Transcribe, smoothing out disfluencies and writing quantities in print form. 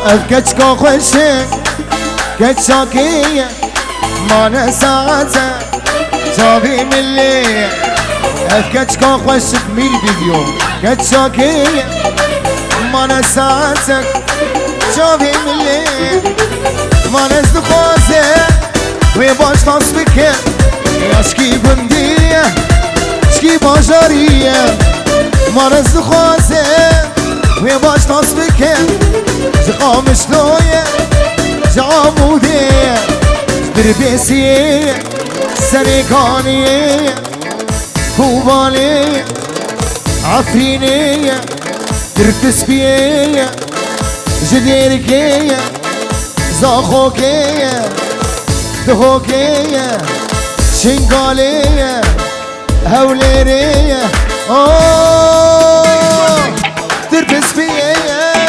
افكتك خوشك كتشاكية ما نساعته جابي من الليل افكتك خوشك ميل فيديو كتشاكية ما نساعتك جابي من الليل ما نزل خوزة ويباش تصبك يا شكي بندية شكي باجارية ما نزل خوزة ويباش تصبك زقام شلوية جامودية دربيسية سنيقانية كوبانية عفرينية درتسبية جديركية زاخوكية دهوكية شنقالية هوليرية دربسبية